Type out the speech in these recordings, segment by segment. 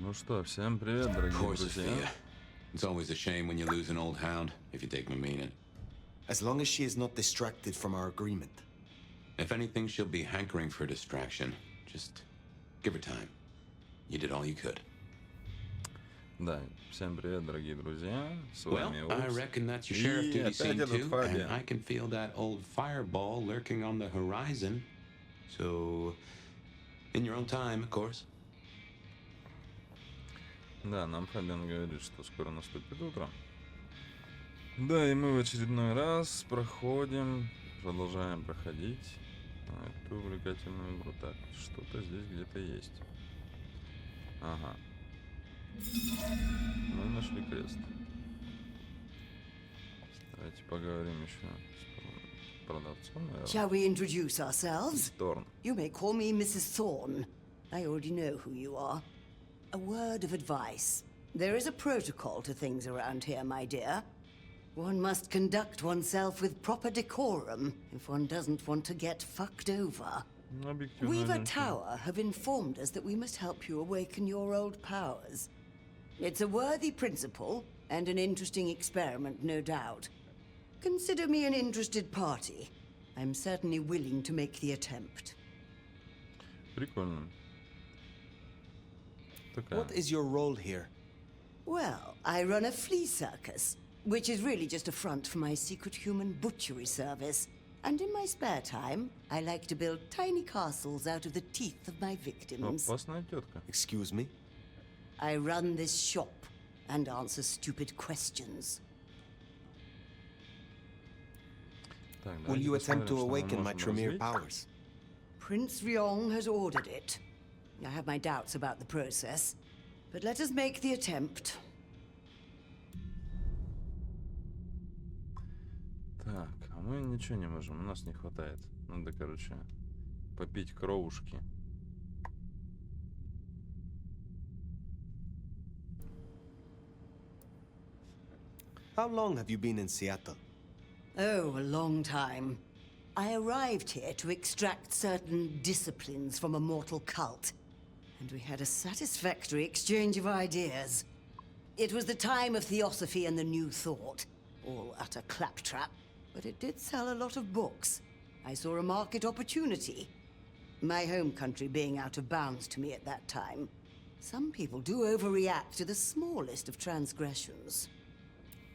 Ну что, всем привет, дорогие друзья. It's always a shame when you lose an old hound, if you take my meaning. As long as she is not distracted from our agreement. If anything, she'll be hankering for distraction. Just give her time. You did all you could. Да, всем привет, дорогие друзья. С вами Well, I reckon that's your sheriff duty scene too, and I can feel that old fireball lurking on the horizon. So, in your own time, of course. Да, нам Фабиан говорит, что скоро наступит утро. Да, и мы в очередной раз продолжаем проходить эту увлекательную игру. Так, что-то здесь где-то есть. Ага. Мы нашли крест. Давайте поговорим еще с продавцом, наверное. Shall we introduce ourselves? Сторон. You may call me Mrs. Thorne. I already know who you are. A word of advice. There is a protocol to things around here, my dear. One must conduct oneself with proper decorum if one doesn't want to get fucked over. Weaver Tower have informed us that we must help you awaken your old powers. It's a worthy principle and an interesting experiment, no doubt. Consider me an interested party. I'm certainly willing to make the attempt. Прикольно. What is your role here? Well, I run a flea circus, which is really just a front for my secret human butchery service. And in my spare time, I like to build tiny castles out of the teeth of my victims. Опасная тетка. Excuse me? I run this shop and answer stupid questions. Will you attempt to awaken my Tremere powers? Prince Ryong has ordered it. I have my doubts about the process, but let us make the attempt. Так, а мы ничего не можем, у нас не хватает. Надо, короче, попить кровушки. How long have you been in Sиэтл? Oh, a long time. I arrived here to extract certain disciplines from a mortal cult, and we had a satisfactory exchange of ideas. It was the time of Theosophy and the New Thought, all utter claptrap, but it did sell a lot of books. I saw a market opportunity. My home country being out of bounds to me at that time. Some people do overreact to the smallest of transgressions.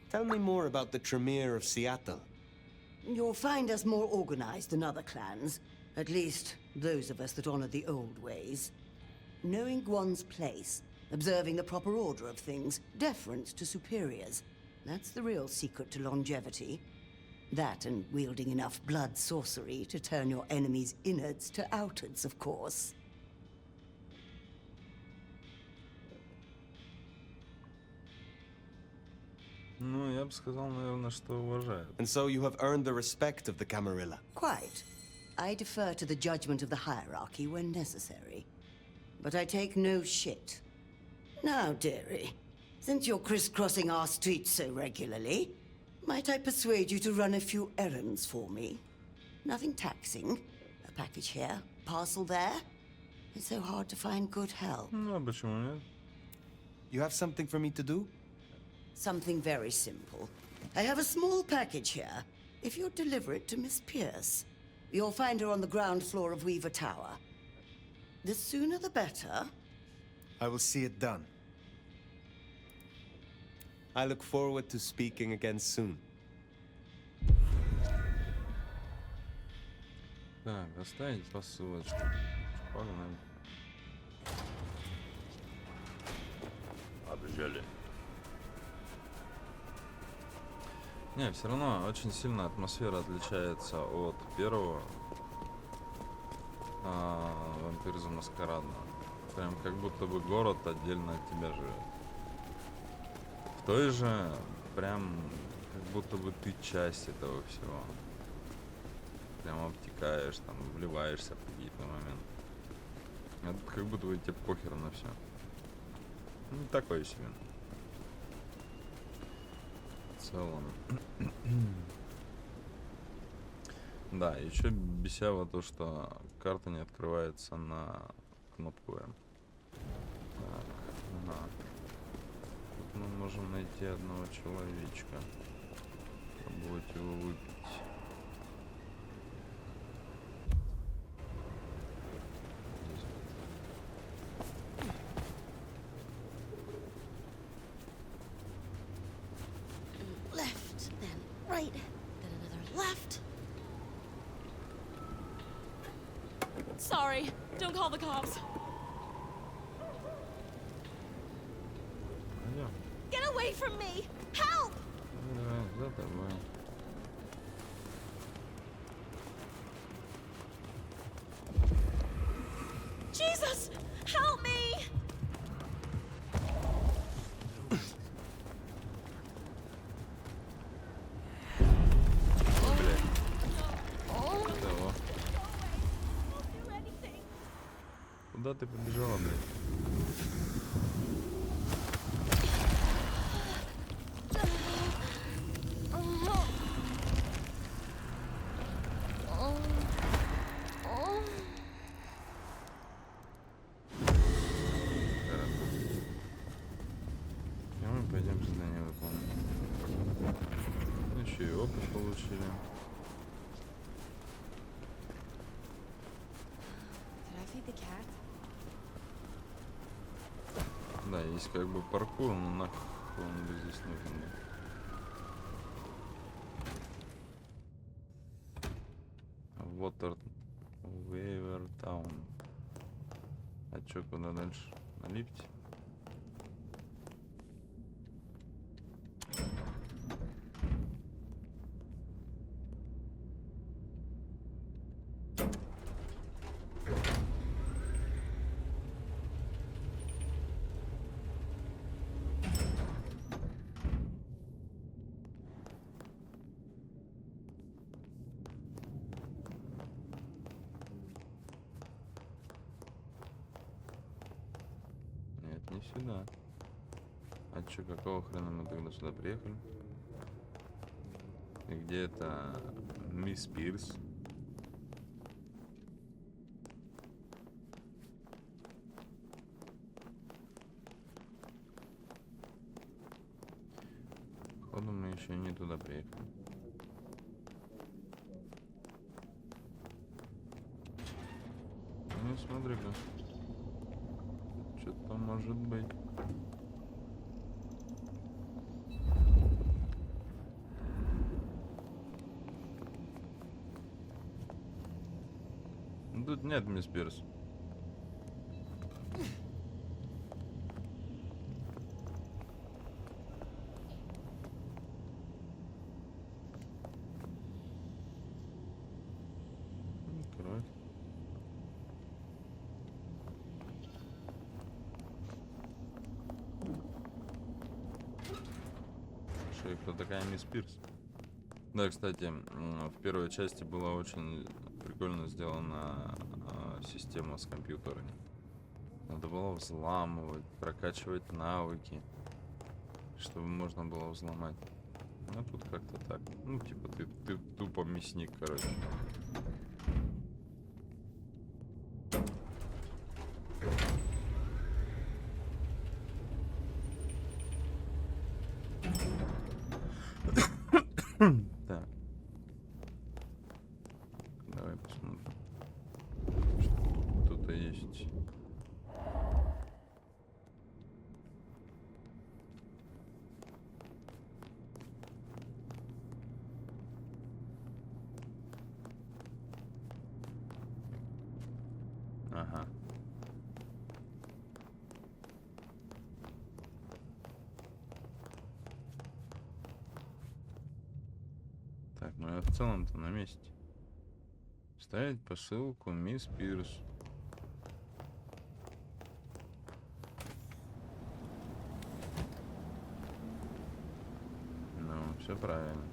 Tell me more about the Tremere of Sиэтл. You'll find us more organized than other clans. At least, those of us that honor the old ways. Knowing one's place, observing the proper order of things, deference to superiors. That's the real secret to longevity. That and wielding enough blood sorcery to turn your enemy's innards to outards, of course. Ну, я бы сказал, наверное, что уважают. And so you have earned the respect of the Camarilla. Quite. I defer to the judgment of the hierarchy when necessary. But I take no shit. Now, dearie, since you're crisscrossing our streets so regularly, might I persuade you to run a few errands for me? Nothing taxing. A package here, parcel there. It's so hard to find good help. Ну, а почему нет? You have something for me to do? Something very simple. I have a small package here. If you'd deliver it to Miss Pierce, you'll find her on the ground floor of Weaver Tower. The sooner the better. I will see it done. I look forward to speaking again soon. Так, доставить посылочку. Погнали. Побежали. Не, все равно очень сильно атмосфера отличается от первого вампир за Маскарадного. Прям как будто бы город отдельно от тебя живет. В той же прям как будто бы ты часть этого всего. Прям обтекаешь, там, вливаешься в какие-то моменты. Это как будто бы тебе похер на все. Ну, такое себе. В целом. Да, еще бесяло то, что карта не открывается на кнопку М. Так, Ага. Тут мы можем найти одного человечка. Попробовать его выпить. Left, then right, then another left. Sorry, don't call the cops. Пойдем. Get away from me! Help! Давай, за тобой. Jesus! Help me! Блядь. Oh, Того. won't do anything. Куда ты побежала, блядь? Хорошо. И мы пойдем задание выполнить. Ну, еще и опыт получили. Did I feed the cat? Да, есть как бы паркур, но нахуй он бы здесь нужен был. Water Waver Town. А чё, куда дальше? На лифте? Нет, не сюда. А чё, какого хрена мы тогда сюда приехали? И где это мисс Пирс? Походу мы еще не туда приехали. Ну смотри-ка. Что-то может быть. Ну, тут нет мисс Пирс. Открой. Слушай, кто такая мисс Пирс? Да, кстати, в первой части была очень прикольно сделана система с компьютерами. Надо было взламывать, прокачивать навыки, чтобы можно было взломать. А тут как-то так. Ну, типа, ты тупо мясник, короче. Так. Давай посмотрим. Что тут есть. Ага. Так, ну я в целом-то на месте. Ставить посылку мисс Пирс. Ну, все правильно.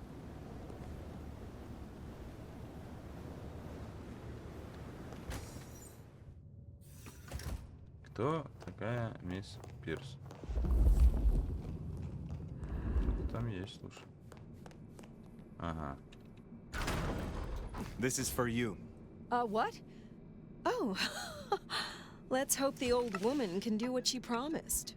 Кто такая мисс Пирс? Что-то там есть, слушай. Ага. This is for you. What? Oh. Let's hope the old woman can do what she promised.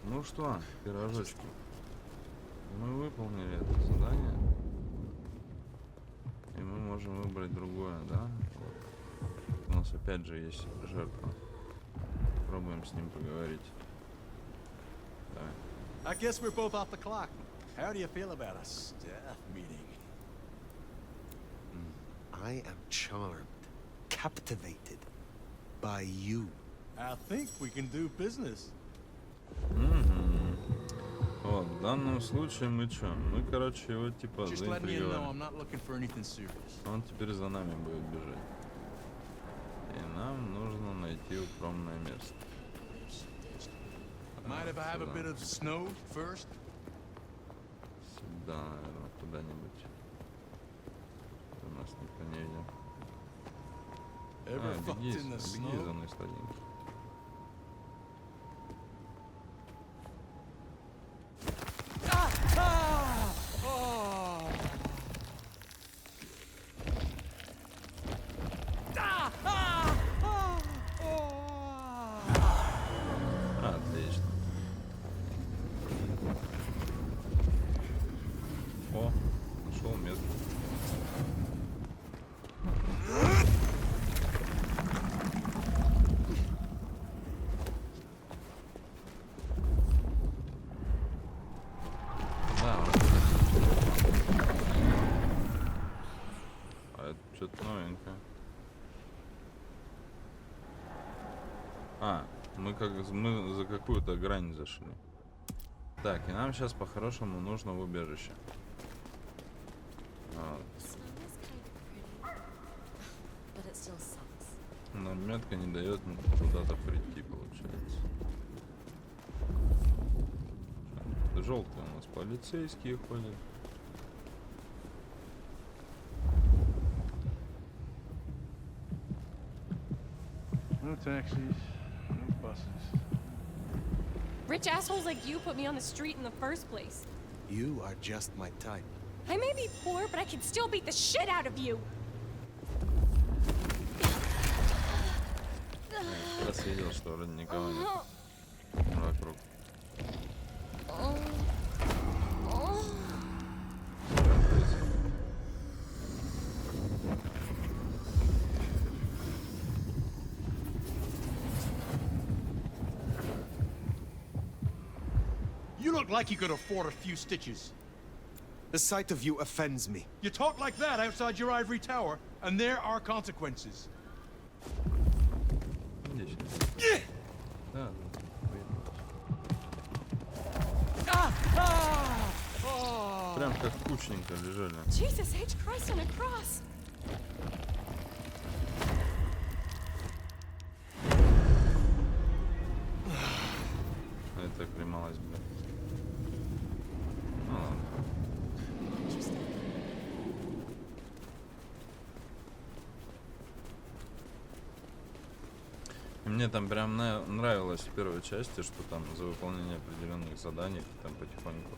Так, ну что, пирожочки. Мы выполнили это задание. И мы можем выбрать другое, да? Вот. У нас опять же есть жертва. Пробуем с ним поговорить. Давай. I guess we're both off the clock. How do you feel about a staff meeting? I am charmed, captivated by you. I think we can do business. Вот, в данном случае мы что? Мы, короче, его типа заинтриговали. Он теперь за нами будет бежать. И нам нужно найти укромное место. Сюда, наверное, куда-нибудь. У нас никто не видел. Беги за мной, сладенький. Отлично. О, нашел место. Что-то новенькое. Мы за какую-то грань зашли. Так, и нам сейчас по-хорошему нужно в убежище. Но метка не дает куда-то прийти, получается. Желтые у нас полицейские ходят. No taxis, no buses. Rich assholes like you put me on the street in the first place. You are just my type. I may be poor, but I can still beat the shit out of you. Я раз видел, что вроде никого нет вокруг. You look like you could afford a few stitches. The sight of you offends me. You talk like that outside your ivory tower, and there are consequences. Прям как кучненько лежали. Jesus H. Christ on a cross. Это кремалось, блядь. Ну ладно. Мне там прям нравилось в первой части, что там за выполнение определенных заданий ты там потихоньку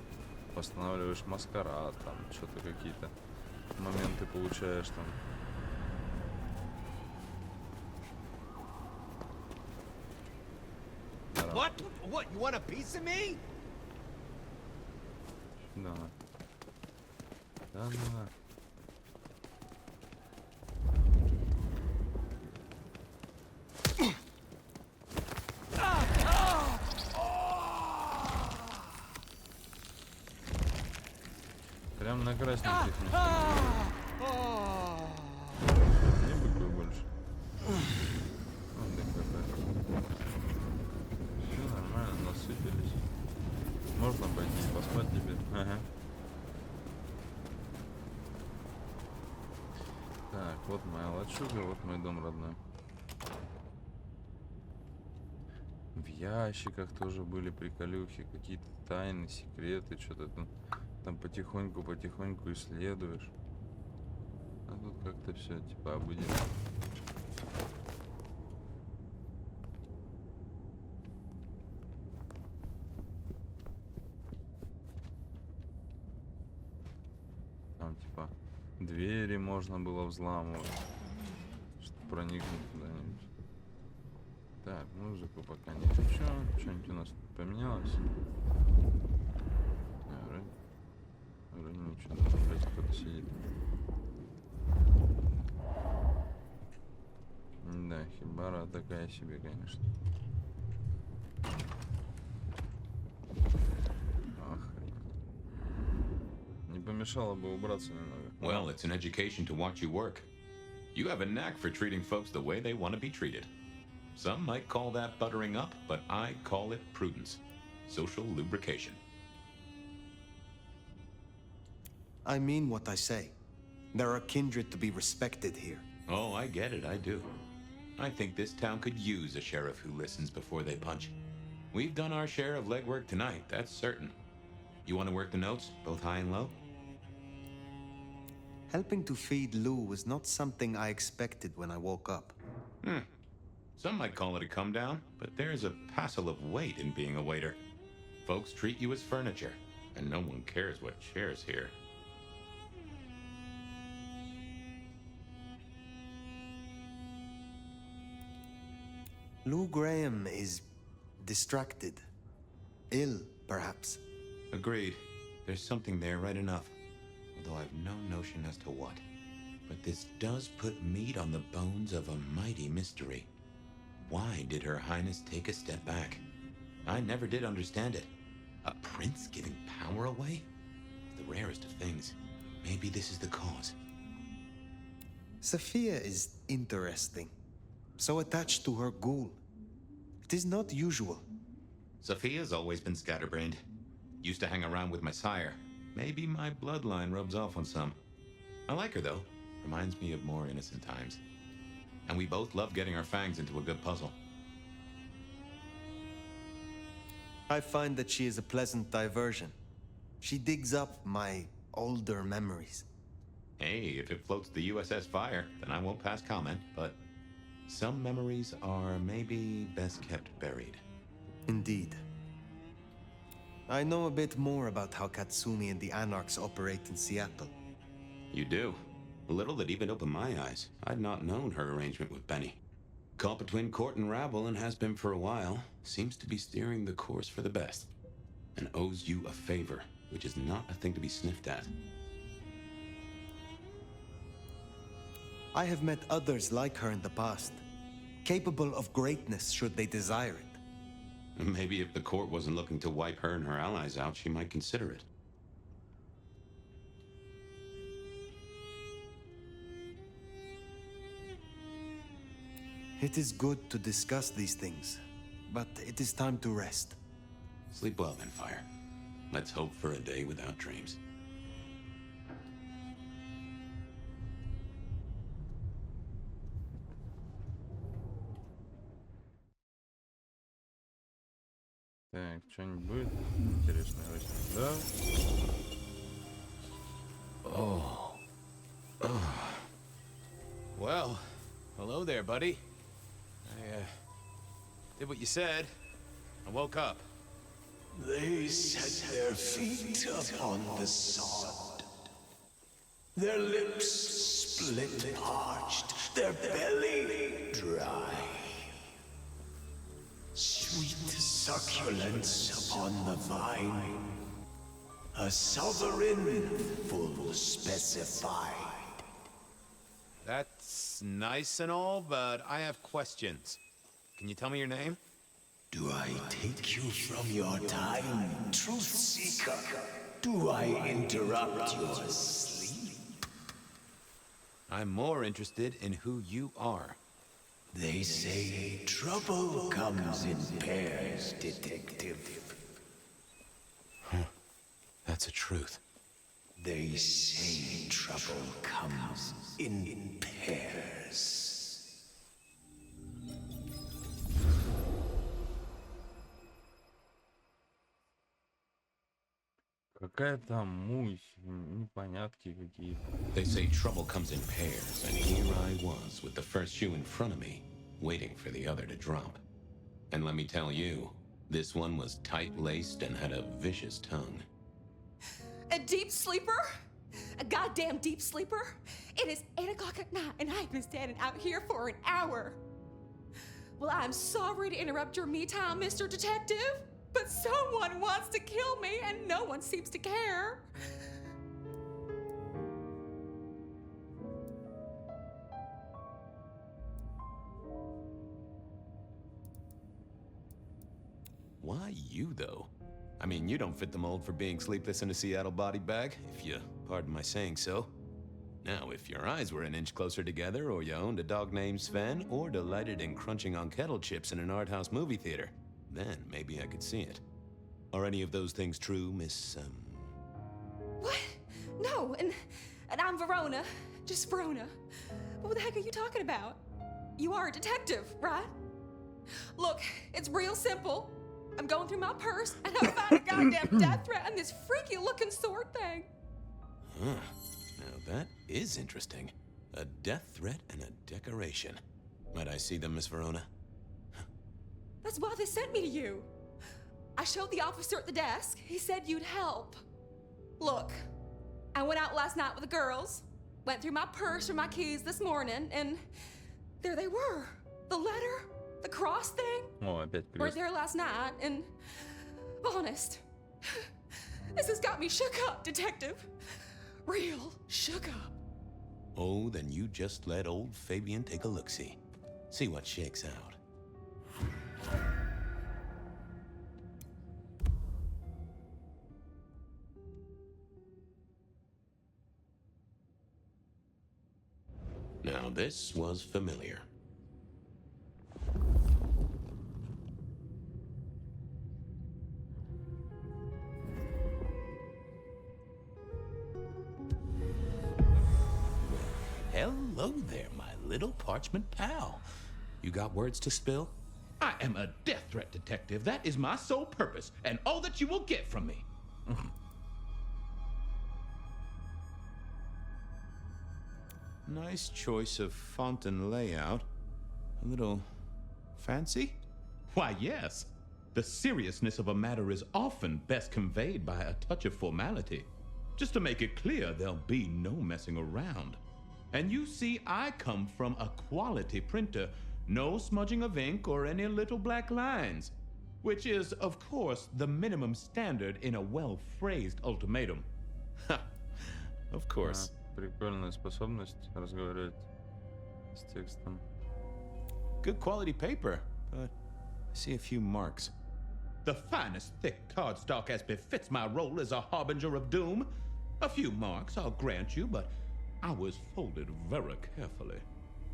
восстанавливаешь маскарад, там что-то какие-то моменты получаешь там. What? What? You want a piece of me? Да. Да. Прям на красненьких не быкаю больше. Все нормально, насытились. Можно пойти поспать теперь. Ага. Так, вот моя лачуга, вот мой дом родной. В ящиках тоже были приколюхи, какие-то тайны, секреты, что-то там потихоньку исследуешь. А тут как-то все типа обыденно. Там типа двери можно было взламывать, чтобы проникнуть куда-нибудь. Так, музыку пока не включу. Что-нибудь у нас тут поменялось? Вроде ничего, вроде кто-то сидит. Да, хибара такая себе, конечно. Охренеть. Не помешало бы убраться немного. Well, it's an education to watch you work. You have a knack for treating folks the way they want to be treated. Some might call that buttering up, but I call it prudence. Social lubrication. I mean what I say. There are kindred to be respected here. Oh, I get it, I do. I think this town could use a sheriff who listens before they punch. We've done our share of legwork tonight, that's certain. You want to work the notes, both high and low? Helping to feed Lou was not something I expected when I woke up. Some might call it a come down, but there's a passel of weight in being a waiter. Folks treat you as furniture, and no one cares what shares here. Lou Graham is distracted. Ill, perhaps. Agreed. There's something there right enough. Although I've no notion as to what. But this does put meat on the bones of a mighty mystery. Why did Her Highness take a step back? I never did understand it. A prince giving power away? The rarest of things. Maybe this is the cause. Sophia is interesting. So attached to her ghoul. It is not usual. Sophia's always been scatterbrained. Used to hang around with my sire. Maybe my bloodline rubs off on some. I like her, though. Reminds me of more innocent times. And we both love getting our fangs into a good puzzle. I find that she is a pleasant diversion. She digs up my older memories. Hey, if it floats the USS Fire, then I won't pass comment, but some memories are maybe best kept buried. Indeed. I know a bit more about how Katsumi and the Anarchs operate in Seattle. You do? A little that even opened my eyes. I'd not known her arrangement with Benny. Caught between court and rabble and has been for a while. Seems to be steering the course for the best. And owes you a favor, which is not a thing to be sniffed at. I have met others like her in the past, capable of greatness should they desire it. Maybe if the court wasn't looking to wipe her and her allies out, she might consider it. It is good to discuss these things, but it is time to rest. Sleep well then, Fire. Let's hope for a day without dreams. Так, что-нибудь будет интересное во сне? Да? Well, hello there, buddy. I did what you said. I woke up. They set their feet upon the sod. Their lips split parched, their belly dry. Sweet succulence upon the vine. A sovereign full specified. That's nice and all, but I have questions. Can you tell me your name? Do I take you from your time, truth seeker? Do I interrupt your sleep? I'm more interested in who you are. They say trouble comes in pairs, detective. That's a truth. They say trouble comes in pairs. Какая-то муть, непонятки какие-то. They say trouble comes in pairs, and here I was with the first shoe in front of me, waiting for the other to drop. And let me tell you, this one was tight-laced and had a vicious tongue. A deep sleeper? A goddamn deep sleeper? It is 8 o'clock at night and I've been standing out here for an hour. Well, I'm sorry to interrupt your me time, Mr. Detective, but someone wants to kill me and no one seems to care. Why you, though? I mean, you don't fit the mold for being sleepless in a Seattle body bag, if you pardon my saying so. Now, if your eyes were an inch closer together, or you owned a dog named Sven, or delighted in crunching on kettle chips in an art house movie theater, then maybe I could see it. Are any of those things true, Miss, What? No, and I'm Verona. Just Verona. What the heck are you talking about? You are a detective, right? Look, it's real simple. I'm going through my purse and I find a goddamn death threat and this freaky looking sword thing. Huh. Now that is interesting. A death threat and a decoration. Might I see them, Miss Verona? That's why they sent me to you. I showed the officer at the desk. He said you'd help. Look, I went out last night with the girls, went through my purse for my keys this morning, and there they were. The letter, the cross thing. О, опять Were крест. there last night, and honest, this has got me shook up, detective. Real shook up. Oh, then you just let old Fabian take a look-see. See what shakes out. Now this was familiar. Hello there, my little parchment pal. You got words to spill? I am a death threat detective. That is my sole purpose, and all that you will get from me. Nice choice of font and layout. A little fancy? Why, yes. The seriousness of a matter is often best conveyed by a touch of formality. Just to make it clear, there'll be no messing around. And you see, I come from a quality printer. No smudging of ink or any little black lines. Which is, of course, the minimum standard in a well-phrased ultimatum. Ha! Of course. Прикольная способность разговаривать с текстом. Good quality paper, but I see a few marks. The finest thick cardstock as befits my role as a harbinger of doom. A few marks, I'll grant you, but I was folded very carefully.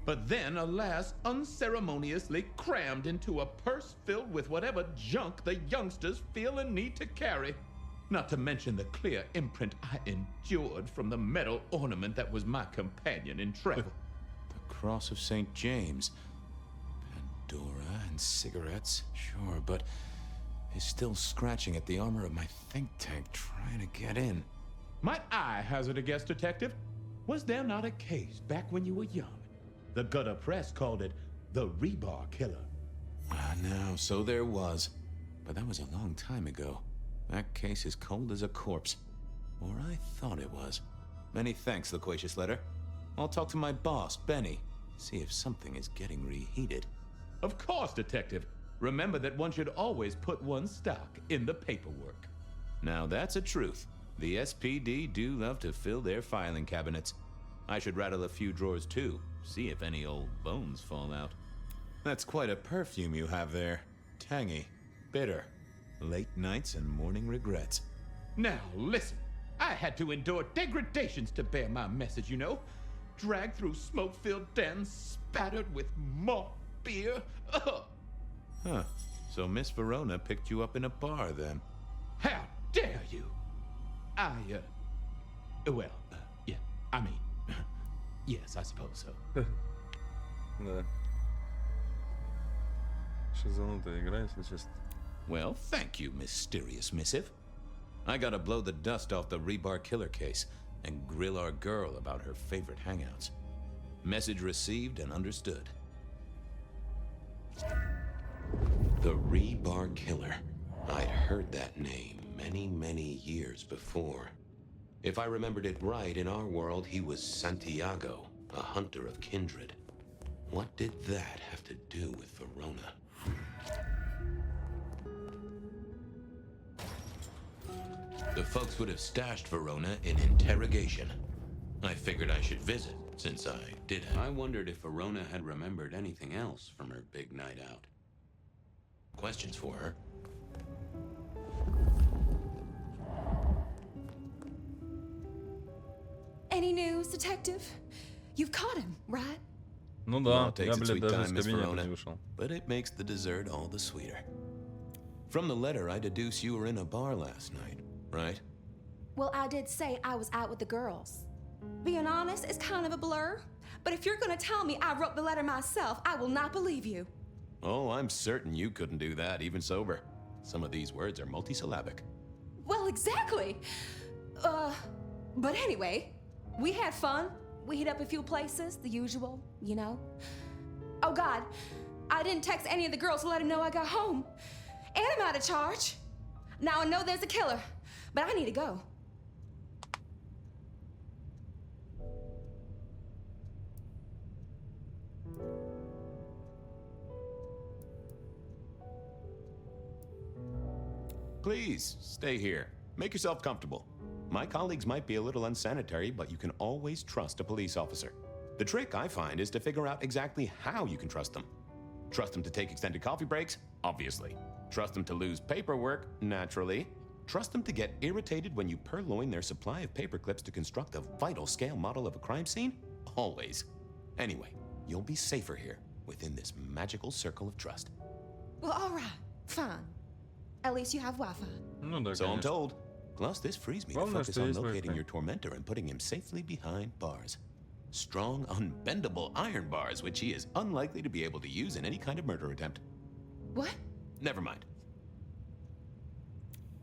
But then, alas, unceremoniously crammed into a purse filled with whatever junk the youngsters feel a need to carry. Not to mention the clear imprint I endured from the metal ornament that was my companion in travel. The Cross of St. James. Pandora and cigarettes, sure, but he's still scratching at the armor of my think tank trying to get in. Might I hazard a guess, detective? Was there not a case back when you were young? The gutter press called it the rebar killer. No, so there was. But that was a long time ago. That case is cold as a corpse. Or I thought it was. Many thanks, loquacious letter. I'll talk to my boss, Benny. See if something is getting reheated. Of course, detective. Remember that one should always put one's stock in the paperwork. Now that's a truth. The SPD do love to fill their filing cabinets. I should rattle a few drawers too, see if any old bones fall out. That's quite a perfume you have there. Tangy, bitter, late nights and morning regrets. Now, listen. I had to endure degradations to bear my message, you know. Dragged through smoke-filled dens, spattered with malt beer. Ugh. Huh. So Miss Verona picked you up in a bar, then? How dare you? Yeah, I mean, yes, I suppose so. Да. Шизанутая игра, если честно. Well, thank you, mysterious missive. I gotta blow the dust off the rebar killer case and grill our girl about her favorite hangouts. Message received and understood. The rebar killer. I'd heard that name many years before. If I remembered it right, in our world, he was Santiago, a hunter of kindred. What did that have to do with Verona? The folks would have stashed Verona in interrogation. I figured I should visit, since I did have. I wondered if Verona had remembered anything else from her big night out. Questions for her. Any news, detective? You've caught him, right? Ну да, Law я, takes its блядь, sweet даже time, из Miss кабинета Verona, не вышел. but it makes the dessert all the sweeter. From the letter, I deduce you were in a bar last night, right? Well, I did say I was out with the girls. Being honest, it's kind of a blur. But if you're gonna tell me I wrote the letter myself, I will not believe you. Oh, I'm certain you couldn't do that, even sober. Some of these words are multisyllabic. Well, exactly. But anyway, we had fun. We hit up a few places, the usual, you know. Oh God, I didn't text any of the girls to let them know I got home. And I'm out of charge. Now I know there's a killer, but I need to go. Please, stay here. Make yourself comfortable. My colleagues might be a little unsanitary, but you can always trust a police officer. The trick, I find, is to figure out exactly how you can trust them. Trust them to take extended coffee breaks? Obviously. Trust them to lose paperwork? Naturally. Trust them to get irritated when you purloin their supply of paper clips to construct a vital scale model of a crime scene? Always. Anyway, you'll be safer here, within this magical circle of trust. Well, all right, fine. At least you have Wi-Fi. Ну да, So I'm конечно. told. Plus, this frees me to Главное, focus что on есть locating Wi-Fi. your tormentor and putting him safely behind bars. Strong, unbendable iron bars, which he is unlikely to be able to use in any kind of murder attempt. What? Never mind.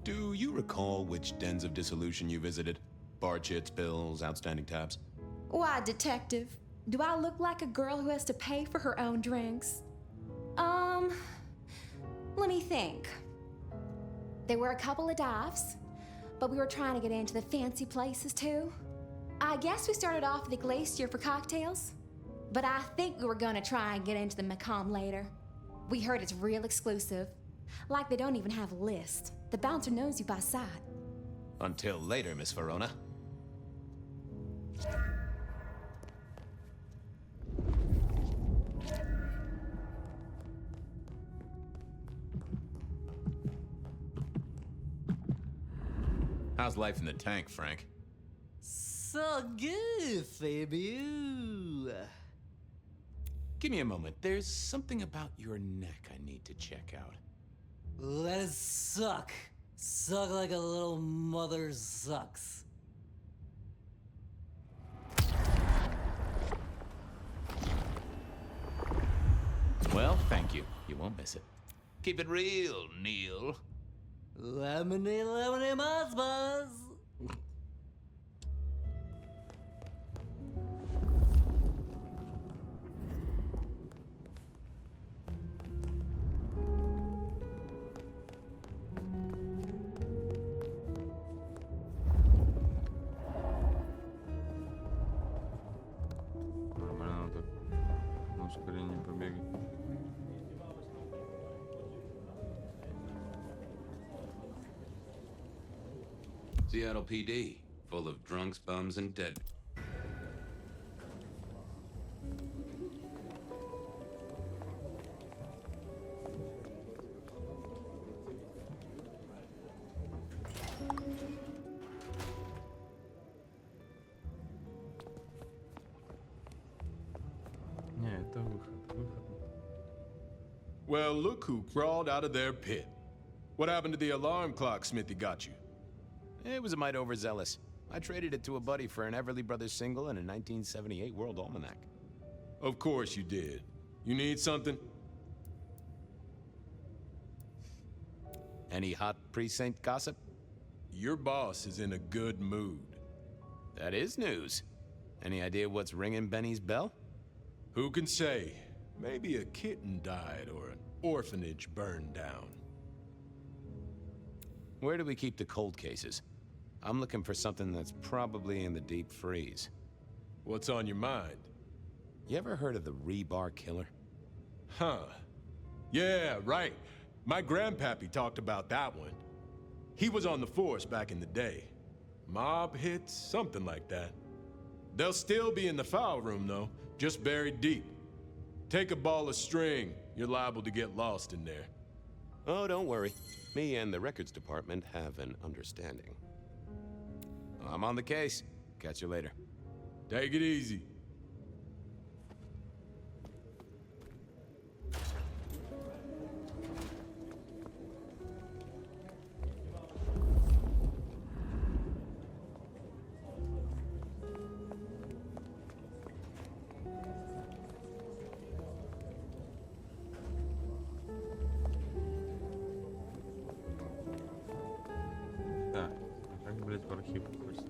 Do you recall which dens of dissolution you visited? Bar chits, bills, outstanding tabs? Why, detective? Do I look like a girl who has to pay for her own drinks? Let me think. There were a couple of dives, but we were trying to get into the fancy places too. I guess we started off at the Glacier for cocktails, but I think we were gonna try and get into the Macomb later. We heard it's real exclusive. Like they don't even have a list. The bouncer knows you by sight. Until later, Miss Verona. How's life in the tank, Frank? So good, Fabio. Give me a moment. There's something about your neck I need to check out. Let it suck. Suck like a little mother sucks. Well, thank you. You won't miss it. Keep it real, Neil. Lemony, lemony, buzz, buzz. Нормально так. На ускорение побегать. Seattle PD, full of drunks, bums, and dead. Не, это выход. Выход. Well, look who crawled out of their pit. What happened to the alarm clock Smithy got you? It was a mite overzealous. I traded it to a buddy for an Everly Brothers single and a 1978 World Almanac. Of course you did. You need something? Any hot precinct gossip? Your boss is in a good mood. That is news. Any idea what's ringing Benny's bell? Who can say? Maybe a kitten died or an orphanage burned down. Where do we keep the cold cases? I'm looking for something that's probably in the deep freeze. What's on your mind? You ever heard of the rebar killer? Huh. Yeah, right. My grandpappy talked about that one. He was on the force back in the day. Mob hits, something like that. They'll still be in the file room, though, just buried deep. Take a ball of string, you're liable to get lost in there. Oh, don't worry. Me and the records department have an understanding. I'm on the case. Catch you later. Take it easy. Так, как, блядь, в архив попасть?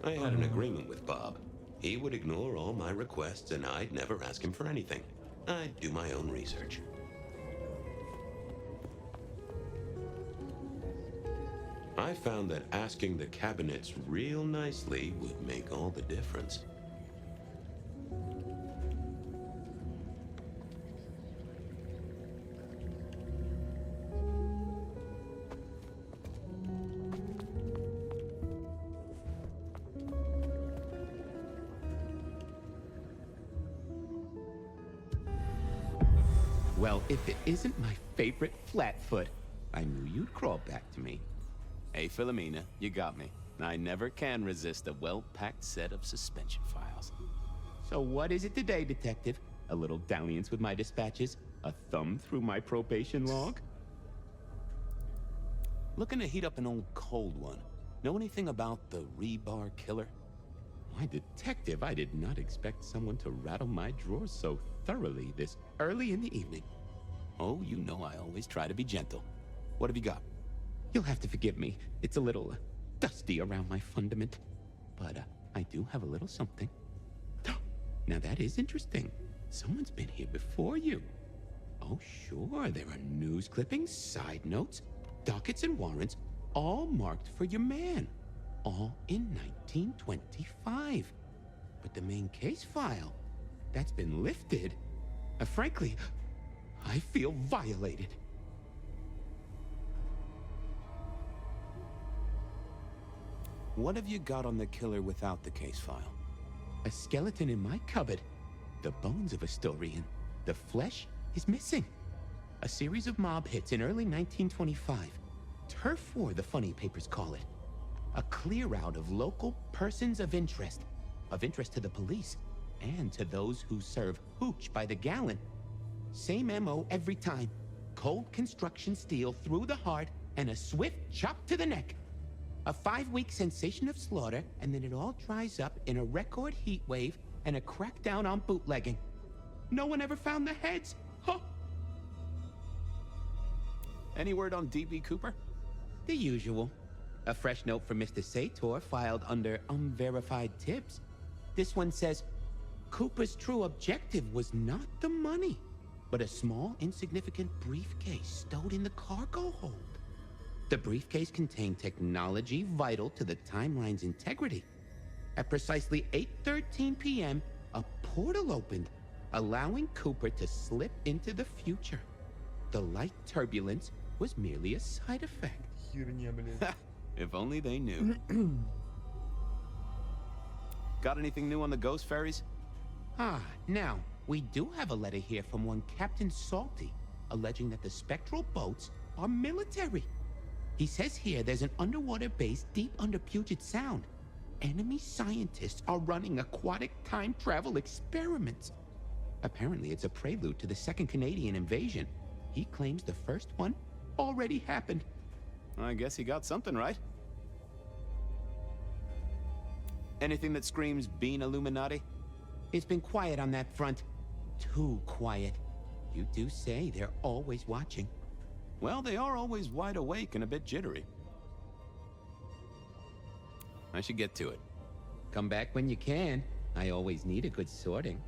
I had an agreement with Bob. He would ignore all my requests and I'd never ask him for anything. I'd do my own research. I found that asking the cabinets real nicely would make all the difference. Well, if it isn't my favorite Flatfoot, I knew you'd crawl back to me. Hey, Philomena, you got me. I never can resist a well-packed set of suspension files. So what is it today, Detective? A little dalliance with my dispatches? A thumb through my probation log? Looking to heat up an old cold one. Know anything about the rebar killer? Why, Detective, I did not expect someone to rattle my drawers so thoroughly this early in the evening. Oh, you know I always try to be gentle. What have you got? You'll have to forgive me. It's a little dusty around my fundament. But I do have a little something. Now that is interesting. Someone's been here before you. Oh, sure, there are news clippings, side notes, dockets and warrants, all marked for your man. All in 1925. But the main case file, that's been lifted. Frankly, I feel violated. What have you got on the killer without the case file? A skeleton in my cupboard. The bones of a Storian. The flesh is missing. A series of mob hits in early 1925. Turf war, the funny papers call it. A clear out of local persons of interest to the police, and to those who serve hooch by the gallon. Same MO every time. Cold construction steel through the heart and a swift chop to the neck. A 5-week sensation of slaughter, and then it all dries up in a record heat wave and a crackdown on bootlegging. No one ever found the heads. Huh. Any word on DB Cooper? The usual. A fresh note from Mr. Sator filed under unverified tips. This one says, Cooper's true objective was not the money, but a small, insignificant briefcase stowed in the cargo hold. The briefcase contained technology vital to the timeline's integrity. At precisely 8:13 p.m., a portal opened, allowing Cooper to slip into the future. The light turbulence was merely a side effect. If only they knew. Got anything new on the ghost ferries? Now, we do have a letter here from one Captain Salty, alleging that the spectral boats are military. He says here there's an underwater base deep under Puget Sound. Enemy scientists are running aquatic time travel experiments. Apparently it's a prelude to the second Canadian invasion. He claims the first one already happened. I guess he got something right. Anything that screams Bean Illuminati? It's been quiet on that front. Too quiet. You do say they're always watching. Well, they are always wide awake and a bit jittery. I should get to it. Come back when you can. I always need a good sorting.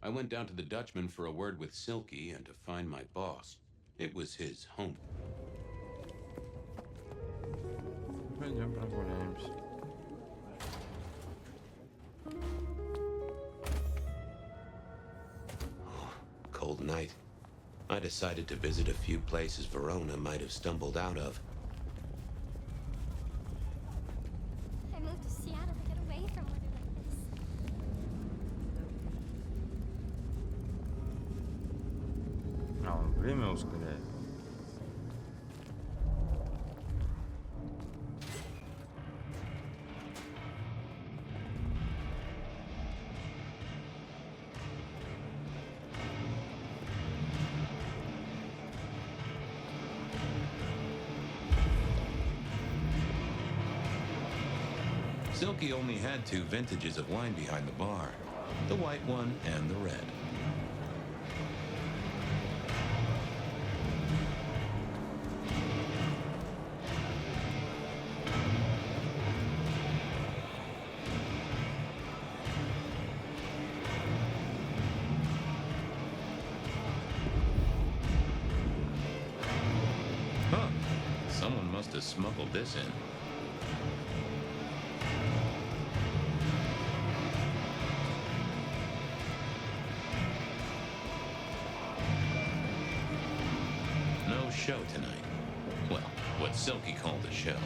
I went down to the Dutchman for a word with Silky and to find my boss. It was his home. Пойдем прогуляемся. Cold night. I decided to visit a few places Verona might have stumbled out of. I moved to Seattle to get away from weather like this. А, он время ускоряет. Silky only had 2 vintages of wine behind the bar, the white one and the red. Huh. Someone must have smuggled this in. Show tonight. Well, what Silky called a show.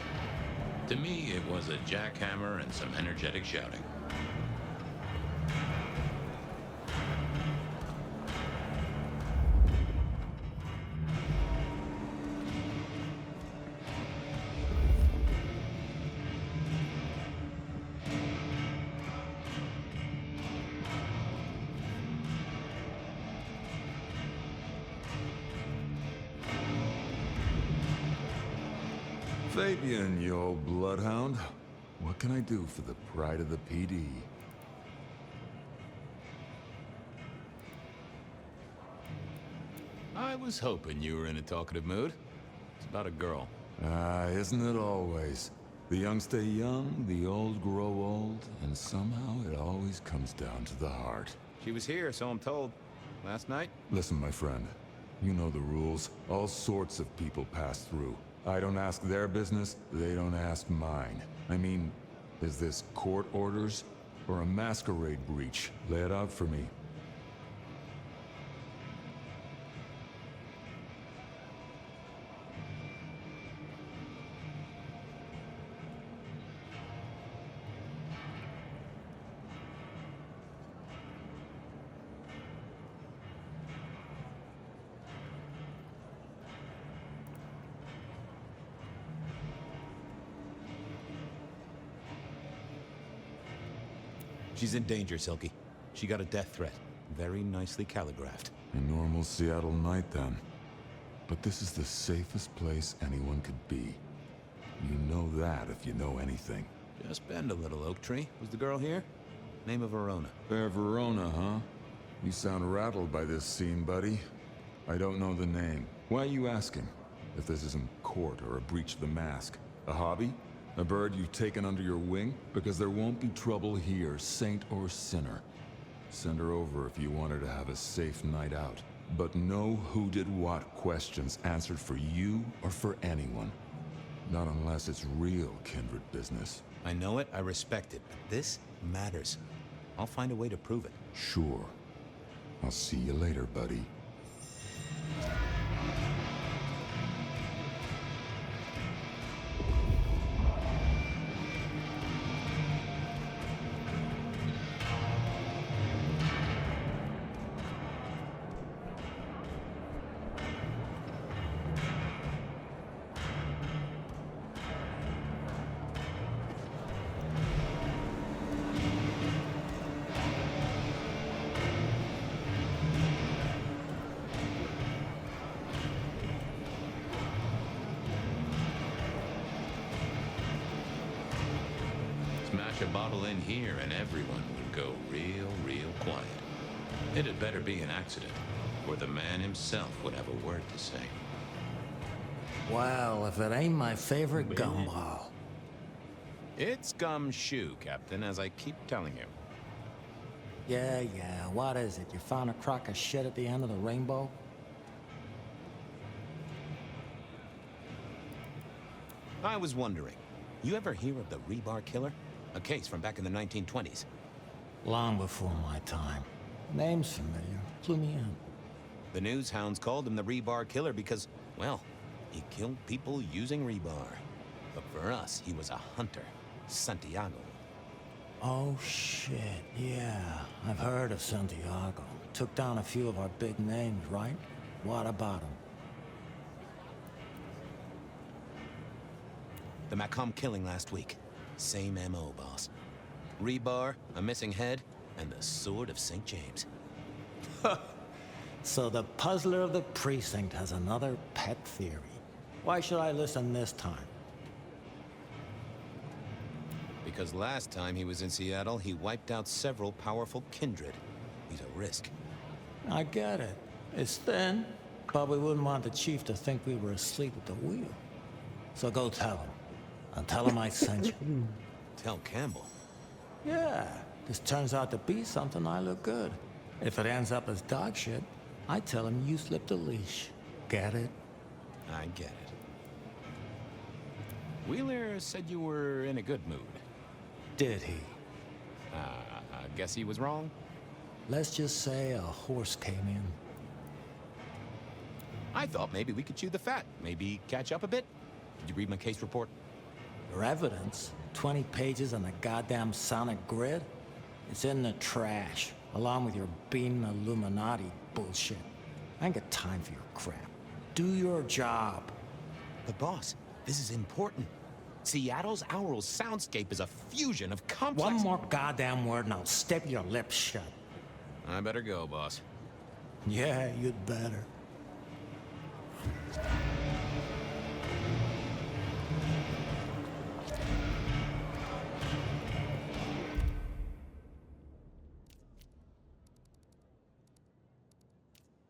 To me, it was a jackhammer and some energetic shouting. Fabian, you old bloodhound. What can I do for the pride of the PD? I was hoping you were in a talkative mood. It's about a girl. Ah, isn't it always? The young stay young, the old grow old, and somehow it always comes down to the heart. She was here, so I'm told. Last night? Listen, my friend. You know the rules. All sorts of people pass through. I don't ask their business, they don't ask mine. I mean, is this court orders or a masquerade breach? Lay it out for me. She's in danger, Silky. She got a death threat. Very nicely calligraphed. A normal Seattle night, then. But this is the safest place anyone could be. You know that if you know anything. Just bend a little, Oak Tree. Was the girl here? Name of Verona. Fair Verona, huh? You sound rattled by this scene, buddy. I don't know the name. Why are you asking? If this isn't court or a breach of the mask. A hobby? A bird you've taken under your wing? Because there won't be trouble here, saint or sinner. Send her over if you want her to have a safe night out. But no who did what questions answered for you or for anyone. Not unless it's real kindred business. I know it, I respect it, but this matters. I'll find a way to prove it. Sure. I'll see you later, buddy. Smash a bottle in here and everyone would go real quiet. It had better be an accident, or the man himself would have a word to say. Well, if it ain't my favorite gumball. It's gumshoe, Captain, as I keep telling you. Yeah, what is it? You found a crock of shit at the end of the rainbow? I was wondering, you ever hear of the rebar killer? A case from back in the 1920s. Long before my time. Name's familiar. Clue me in. The news hounds called him the rebar killer because, well, he killed people using rebar. But for us, he was a hunter. Santiago. Oh, shit. Yeah, I've heard of Santiago. Took down a few of our big names, right? What about him? The Macomb killing last week. Same MO, boss. Rebar, a missing head, and the sword of St. James. So the puzzler of the precinct has another pet theory. Why should I listen this time? Because last time he was in Seattle, he wiped out several powerful kindred. He's a risk. I get it. It's thin, but we wouldn't want the chief to think we were asleep at the wheel. So go tell him. And tell him I sent you. Tell Campbell? Yeah, this turns out to be something I look good. If it ends up as dog shit, I tell him you slipped a leash. Get it? I get it. Wheeler said you were in a good mood. Did he? I guess he was wrong? Let's just say a horse came in. I thought maybe we could chew the fat. Maybe catch up a bit. Did you read my case report? Your evidence? 20 pages on the goddamn sonic grid? It's in the trash, along with your bean Illuminati bullshit. I ain't got time for your crap. Do your job. But boss, this is important. Seattle's aural soundscape is a fusion of complex... One more goddamn word and I'll step your lips shut. I better go, boss. Yeah, you'd better.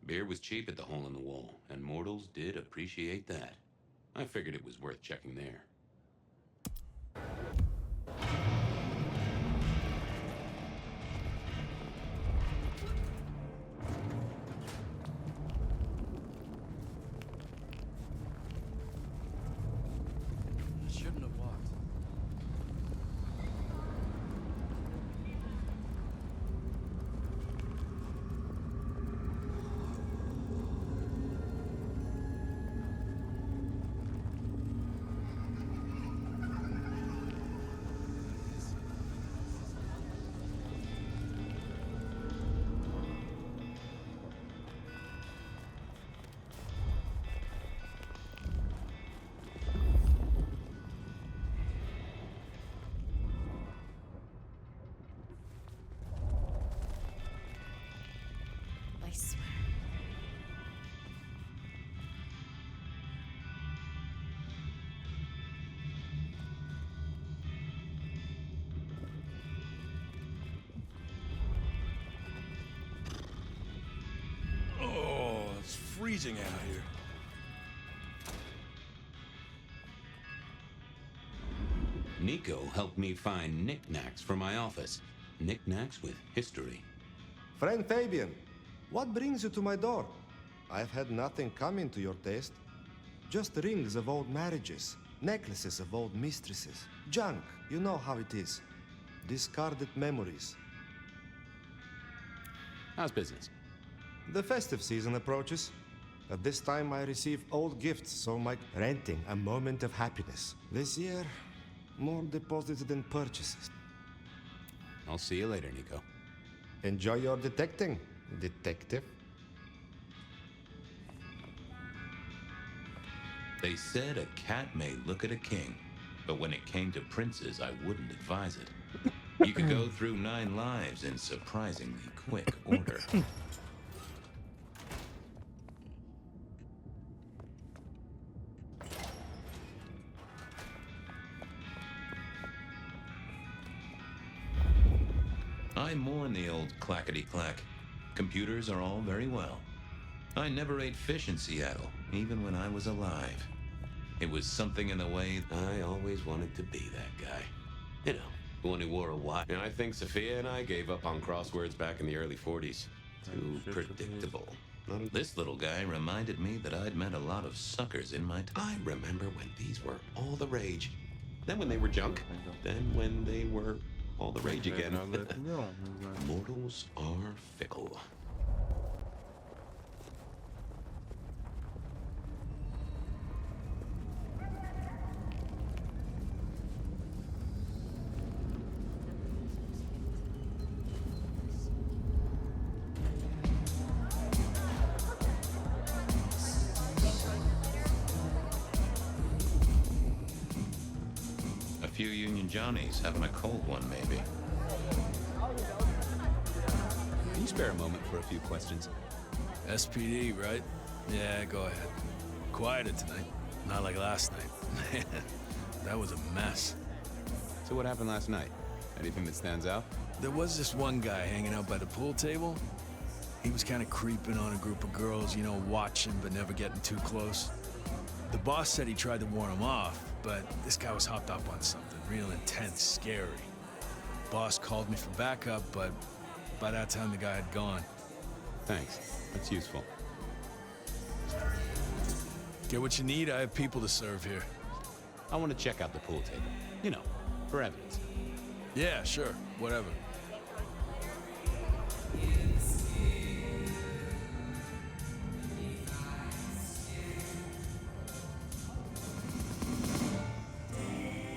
Beer was cheap at the Hole in the Wall, and mortals did appreciate that. I figured it was worth checking there. Shouldn't have walked. I swear. Oh, it's freezing out here. Nico helped me find knickknacks for my office. Knickknacks with history. Friend Fabian, what brings you to my door? I've had nothing coming to your taste. Just rings of old marriages, necklaces of old mistresses, junk, you know how it is. Discarded memories. How's business? The festive season approaches. At this time, I receive old gifts, so my renting a moment of happiness. This year, more deposits than purchases. I'll see you later, Nico. Enjoy your detecting, detective. They said a cat may look at a king, but when it came to princes, I wouldn't advise it. You could go through 9 lives in surprisingly quick order. I mourn the old clackety-clack. Computers are all very well. I never ate fish in Seattle, even when I was alive. It was something in the way I always wanted to be that guy. You know, the one who wore a watch. And I think Sophia and I gave up on crosswords back in the early 40s. Too predictable. This little guy reminded me that I'd met a lot of suckers in my time. I remember when these were all the rage. Then when they were junk. Then when they were all the rage again. Mortals are fickle. Few Union Johnnies having a cold one, maybe. Can you spare a moment for a few questions? SPD, right? Yeah, go ahead. Quieter tonight. Not like last night. That was a mess. So what happened last night? Anything that stands out? There was this one guy hanging out by the pool table. He was kind of creeping on a group of girls, you know, watching but never getting too close. The boss said he tried to warn him off, but this guy was hopped up on something real intense, scary. Boss called me for backup, but by that time the guy had gone. Thanks. That's useful. Get what you need, I have people to serve here. I want to check out the pool table. You know, for evidence. Yeah, sure. Whatever.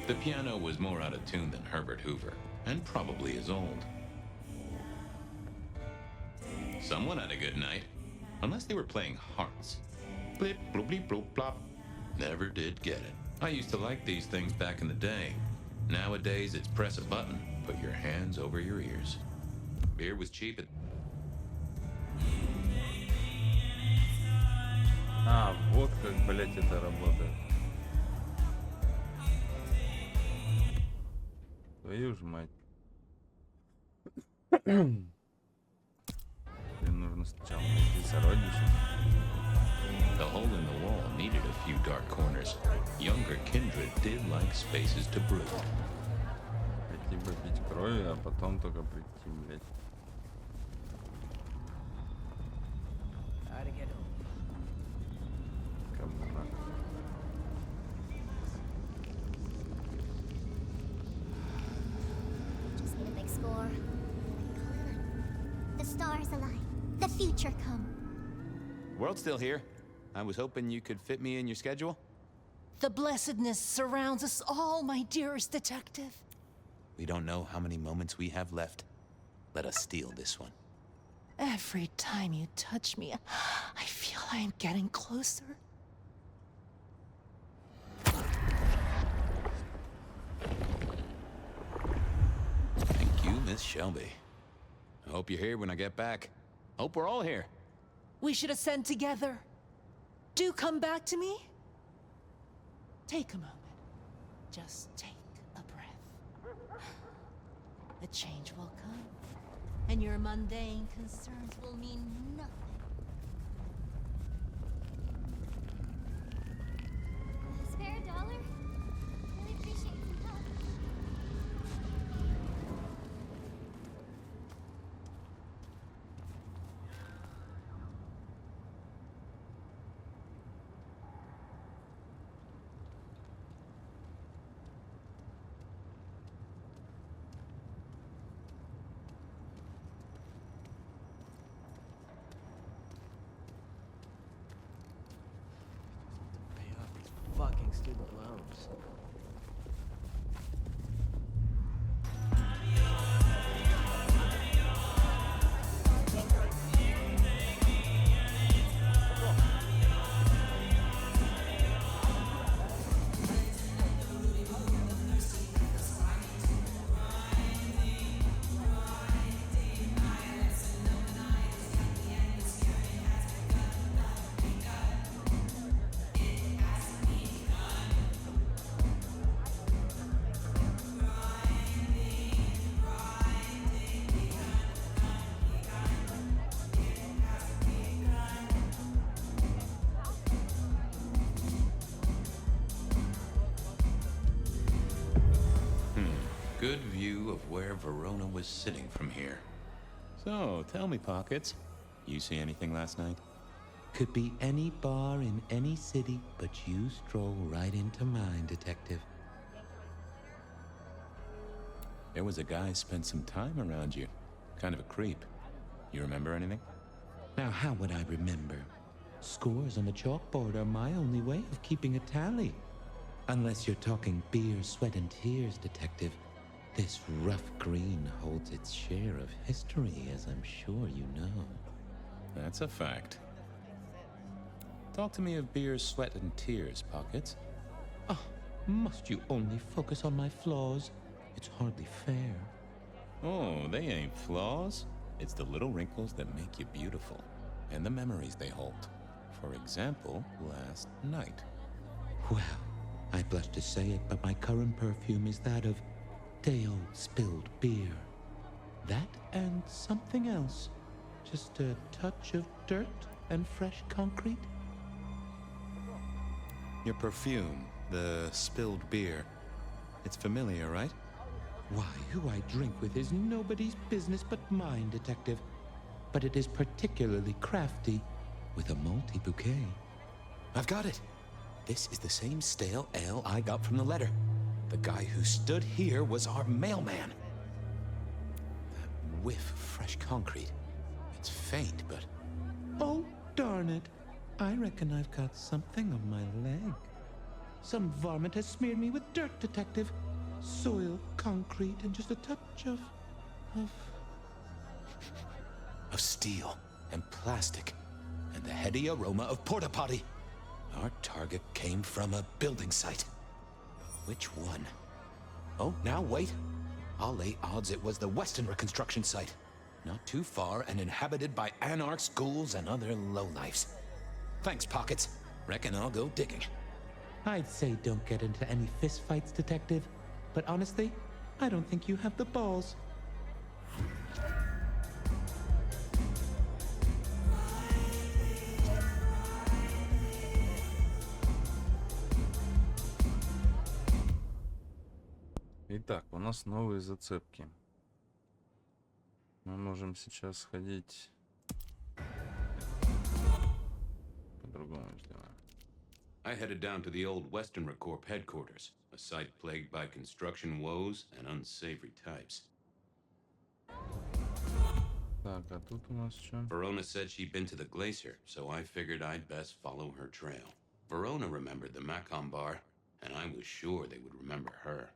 The piano was more out of tune than Herbert Hoover, and probably as old. Someone had a good night, unless they were playing hearts. Blip, bloop, bleep, bloop, blop. Never did get it. I used to like these things back in the day. Nowadays, it's press a button, put your hands over your ears. Beer was cheap at... Вот как, блять, это работает. Твою ж мать. Блин, нужно сначала найти сородичей. The hole in the wall needed a few dark corners. Younger kindred did like spaces to brood. Пойти попить крови, а потом только прийти, блять. Кому нахуй? Just need a big score. The stars align. The future come. World's still here. I was hoping you could fit me in your schedule. The blessedness surrounds us all, my dearest detective. We don't know how many moments we have left. Let us steal this one. Every time you touch me, I feel I'm getting closer. Thank you, Miss Shelby. I hope you're here when I get back. Hope we're all here. We should ascend together. Do come back to me. Take a moment. Just take a breath. A change will come, and your mundane concerns will mean nothing. Spare a dollar? Really appreciate some help. Pay off these fucking student loans. Good view of where Verona was sitting from here. So, tell me, Pockets. You see anything last night? Could be any bar in any city, but you stroll right into mine, detective. There was a guy spent some time around you. Kind of a creep. You remember anything? Now, how would I remember? Scores on the chalkboard are my only way of keeping a tally. Unless you're talking beer, sweat, and tears, detective. This rough green holds its share of history, as I'm sure you know. That's a fact. Talk to me of beer, sweat, and tears, Pockets. Oh, must you only focus on my flaws? It's hardly fair. Oh, they ain't flaws. It's the little wrinkles that make you beautiful, and the memories they hold. For example, last night. Well, I blush to say it, but my current perfume is that of day-old spilled beer. That and something else. Just a touch of dirt and fresh concrete. Your perfume, the spilled beer. It's familiar, right? Why, who I drink with is nobody's business but mine, detective. But it is particularly crafty, with a multi-bouquet. I've got it. This is the same stale ale I got from the letter. The guy who stood here was our mailman. That whiff of fresh concrete. It's faint, but... Oh, darn it. I reckon I've got something on my leg. Some varmint has smeared me with dirt, detective. Soil, concrete, and just a touch of steel and plastic and the heady aroma of porta potty. Our target came from a building site. Which one? Oh, now wait. I'll lay odds it was the Western reconstruction site. Not too far and inhabited by anarchs, ghouls, and other lowlifes. Thanks, Pockets. Reckon I'll go digging. I'd say don't get into any fistfights, detective. But honestly, I don't think you have the balls. Итак, у нас новые зацепки. Мы можем сейчас сходить... По-другому сделаем. I headed down to the old Western Recorp headquarters, a site plagued by construction woes and unsavory types. Так, а тут у нас что? Verona said she'd been to the glacier, so I figured I'd best follow her trail. Verona remembered the Macon bar, and I was sure they would remember her.